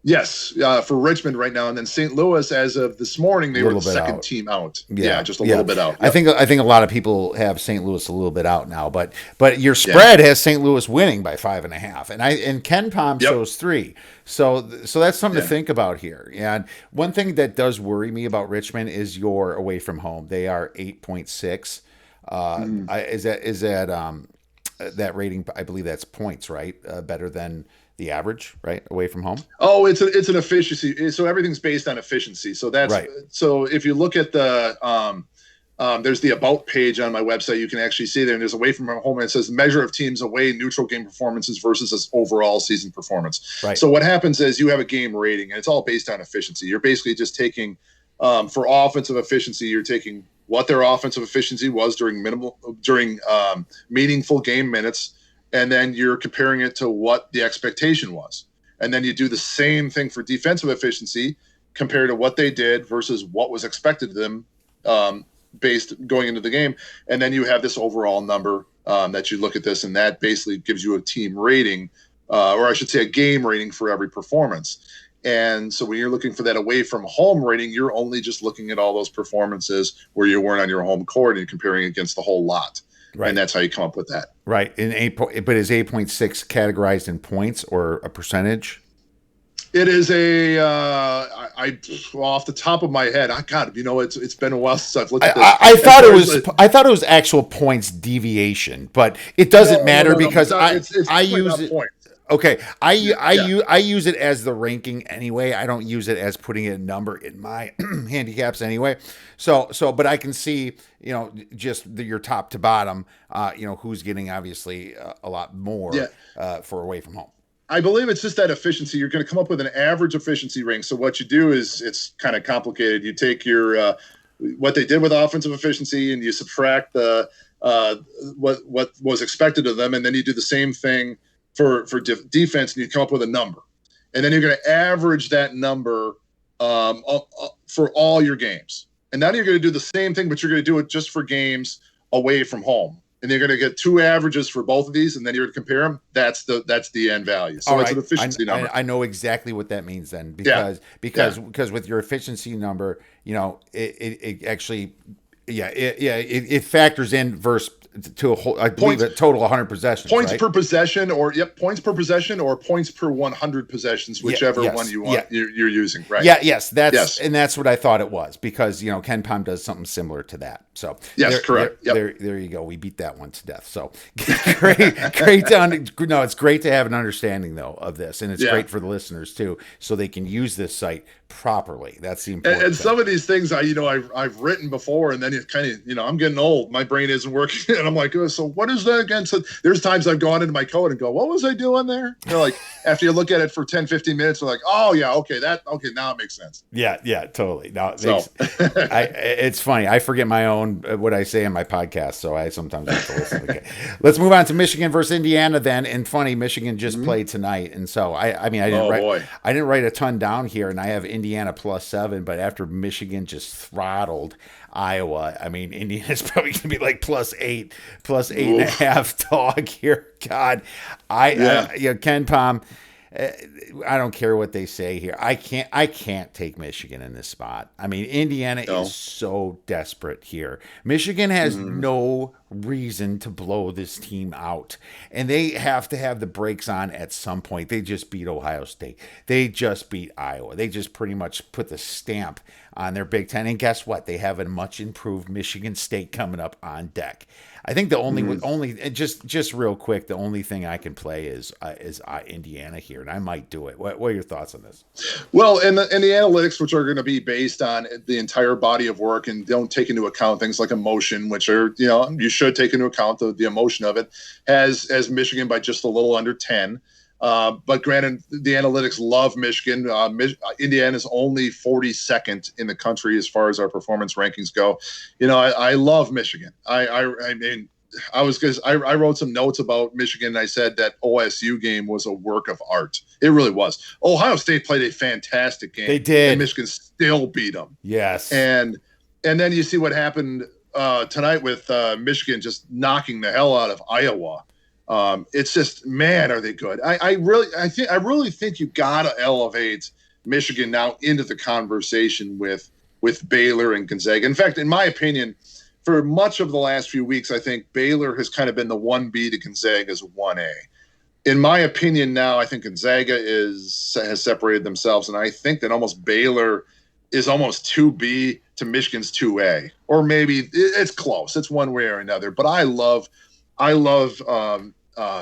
Yes, for Richmond right now, and then St. Louis, as of this morning, they were the second team out. Yeah, just a little bit out. Yep. I think a lot of people have St. Louis a little bit out now, but your spread has St. Louis winning by 5.5, and Ken Palm shows 3. So that's something to think about here. And one thing that does worry me about Richmond is your away from home. They are 8.6. Is that rating? I believe that's points, right? Better than the average, right, away from home? Oh, it's an efficiency. So everything's based on efficiency. So that's right. So if you look at the there's the about page on my website, you can actually see there, and there's away from home, and it says measure of teams away neutral game performances versus this overall season performance. Right. So what happens is you have a game rating, and it's all based on efficiency. You're basically just taking for offensive efficiency, you're taking what their offensive efficiency was during meaningful game minutes, and then you're comparing it to what the expectation was. and then you do the same thing for defensive efficiency compared to what they did versus what was expected of them based going into the game. And then you have this overall number that you look at this, and that basically gives you a team rating, or I should say a game rating for every performance. And so when you're looking for that away from home rating, you're only just looking at all those performances where you weren't on your home court and comparing against the whole lot. Right. And that's how you come up with that. Right. But is 8.6 categorized in points or a percentage? It is off the top of my head. It's been a while since I've looked at this. I thought it was actual points deviation, but it doesn't matter because I use it. Points. Okay, I use it as the ranking anyway. I don't use it as putting a number in my handicaps anyway. So, but I can see, just your top to bottom, who's getting obviously a lot more for away from home. I believe it's just that efficiency. You're going to come up with an average efficiency ring. So what you do is it's kind of complicated. You take your what they did with offensive efficiency and you subtract the what was expected of them, and then you do the same thing for defense, and you come up with a number, and then you're going to average that number for all your games. And now you're going to do the same thing, but you're going to do it just for games away from home. And you're going to get two averages for both of these, and then you're going to compare them. That's the end value. So it's an efficiency number. I know exactly what that means then, because with your efficiency number, it actually, it factors in versus to a whole, I believe a total 100 possessions. Points per possession, points per possession, or points per 100 possessions, whichever one you want you're using. Right? That's what I thought it was, because Ken Pom does something similar to that. So correct. There you go. We beat that one to death. So great. No, it's great to have an understanding though of this, and it's great for the listeners too, so they can use this site properly. That's the important. And some of these things I've written before, and then it kind of I'm getting old. My brain isn't working, and I'm like, oh, so what is that again? So there's times I've gone into my code and go, what was I doing there? Like after you look at it for 10, 15 minutes, you're like, oh yeah, okay, now it makes sense. Yeah, totally. No, it's funny. I forget my own what I say in my podcast, so I sometimes have to listen. Okay. Let's move on to Michigan versus Indiana then. And funny, Michigan just played tonight, and so I didn't write a ton down here, and I have Indiana +7, but after Michigan just throttled Iowa, Indiana's probably gonna be like +8, +8.5 dog here. God, Ken Pom. I don't care what they say here. I can't take Michigan in this spot. Indiana is so desperate here. Michigan has no reason to blow this team out, and they have to have the brakes on at some point. They just beat Ohio State. They just beat Iowa. They just pretty much put the stamp on their Big Ten. And guess what? They have a much improved Michigan State coming up on deck. I think the only just real quick, the only thing I can play is Indiana here, and I might do it. What are your thoughts on this? Well, and the analytics, which are going to be based on the entire body of work and don't take into account things like emotion, which are you should take into account the emotion of it, has Michigan by just a little under 10. But granted, the analytics love Michigan. Indiana is only 42nd in the country as far as our performance rankings go. I love Michigan. I wrote some notes about Michigan, and I said that OSU game was a work of art. It really was. Ohio State played a fantastic game. They did. And Michigan still beat them. Yes. And then you see what happened tonight with Michigan just knocking the hell out of Iowa. It's just, man, are they good? I really think you gotta elevate Michigan now into the conversation with Baylor and Gonzaga. In fact, in my opinion, for much of the last few weeks, I think Baylor has kind of been the 1B to Gonzaga's 1A. In my opinion, now I think Gonzaga has separated themselves, and I think that almost Baylor is almost 2B to Michigan's 2A, or maybe it's close. It's one way or another. But I love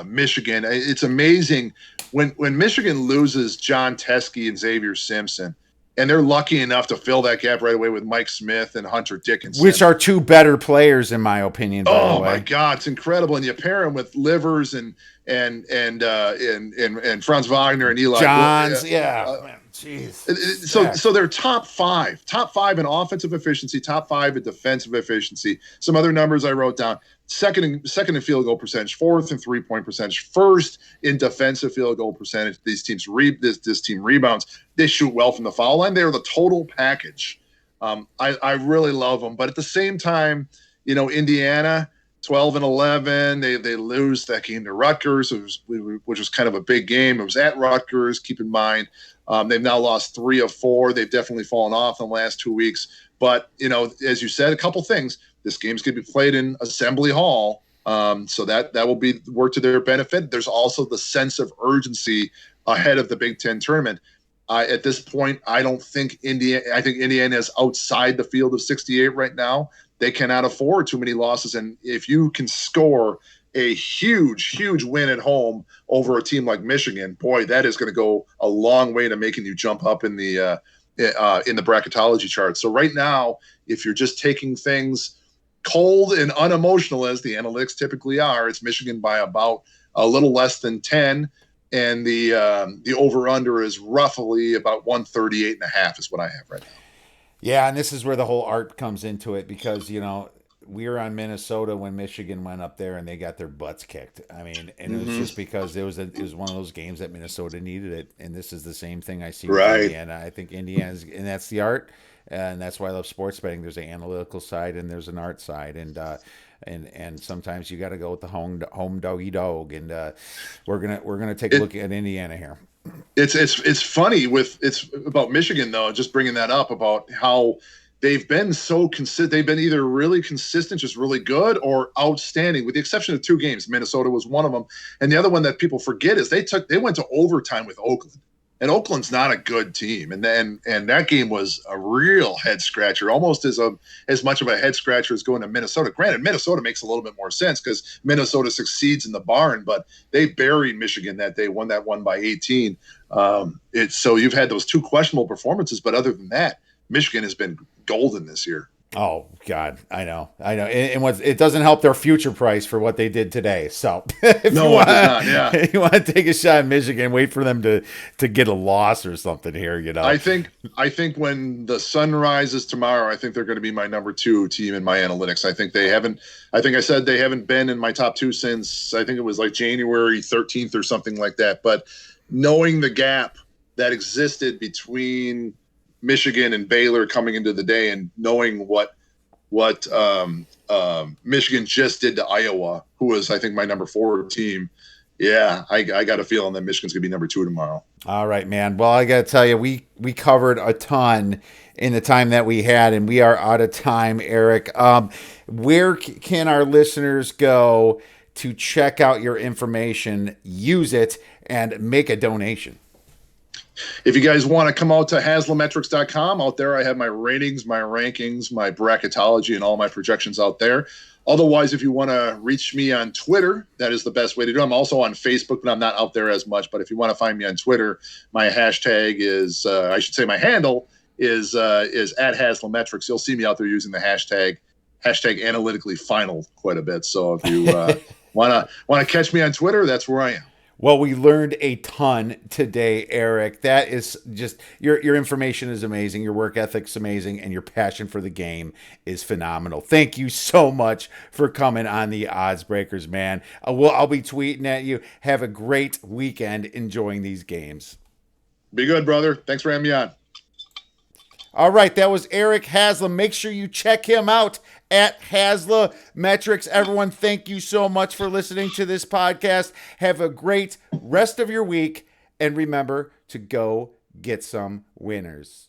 Michigan. It's amazing when Michigan loses John Teskey and Xavier Simpson, and they're lucky enough to fill that gap right away with Mike Smith and Hunter Dickinson, which are two better players in my opinion. By the way. My God, it's incredible. And you pair them with Livers and Franz Wagner and Eli Johns. Man, jeez. So they're top five in offensive efficiency, top 5 in defensive efficiency. Some other numbers I wrote down: second in field goal percentage, fourth in 3-point percentage, first in defensive field goal percentage. These teams this team rebounds. They shoot well from the foul line. They're the total package. I really love them, but at the same time, Indiana 12-11. They lose that game to Rutgers, which was kind of a big game. It was at Rutgers. Keep in mind, they've now lost 3 of 4. They've definitely fallen off in the last 2 weeks. But as you said, a couple things. This game's going to be played in Assembly Hall, so that will be work to their benefit. There's also the sense of urgency ahead of the Big Ten tournament. At this point, I think Indiana is outside the field of 68 right now. They cannot afford too many losses, and if you can score a huge win at home over a team like Michigan, boy, that is going to go a long way to making you jump up in the bracketology chart. So right now, if you're just taking things cold and unemotional, as the analytics typically are, it's Michigan by about a little less than 10, and the over-under is roughly about 138.5 is what I have right now. Yeah, and this is where the whole art comes into it, because we were on Minnesota when Michigan went up there and they got their butts kicked. I mean, and it was just because it was one of those games that Minnesota needed it, and this is the same thing I see with Indiana. I think Indiana's, and that's the art, and that's why I love sports betting. There's an analytical side and there's an art side, and sometimes you got to go with the home doggy dog, and we're gonna take a look at Indiana here. It's funny it's about Michigan, though, just bringing that up about how they've been so consistent. They've been either really consistent, just really good, or outstanding, with the exception of 2 games. Minnesota was one of them. And the other one that people forget is they went to overtime with Oakland. And Oakland's not a good team. And that game was a real head scratcher, almost as much of a head scratcher as going to Minnesota. Granted, Minnesota makes a little bit more sense because Minnesota succeeds in the barn, but they buried Michigan that day, won that one by 18. So you've had those 2 questionable performances, but other than that, Michigan has been golden this year. Oh God, I know, and it doesn't help their future price for what they did today. So if you want to take a shot at Michigan, wait for them to get a loss or something here. I think when the sun rises tomorrow, I think they're going to be my number 2 team in my analytics. I think I said they haven't been in my top 2 since I think it was like January 13th or something like that. But knowing the gap that existed between Michigan and Baylor coming into the day, and knowing what Michigan just did to Iowa, who was, I think, my number 4 team. Yeah, I got a feeling that Michigan's going to be number 2 tomorrow. All right, man. Well, I got to tell you, we covered a ton in the time that we had, and we are out of time, Eric. Where can our listeners go to check out your information, use it, and make a donation? If you guys want to come out to Haslametrics.com, out there I have my ratings, my rankings, my bracketology, and all my projections out there. Otherwise, if you want to reach me on Twitter, that is the best way to do it. I'm also on Facebook, but I'm not out there as much. But if you want to find me on Twitter, my hashtag is, my handle is at Haslametrics. You'll see me out there using the hashtag analytically final quite a bit. So if you want to catch me on Twitter, that's where I am. Well, we learned a ton today, Eric. That is just, your information is amazing. Your work ethic's amazing, and your passion for the game is phenomenal. Thank you so much for coming on the Odds Breakers, man. I'll be tweeting at you. Have a great weekend enjoying these games. Be good, brother. Thanks for having me on. All right, that was Eric Haslam. Make sure you check him out at Haslametrics. Everyone, thank you so much for listening to this podcast. Have a great rest of your week, and remember to go get some winners.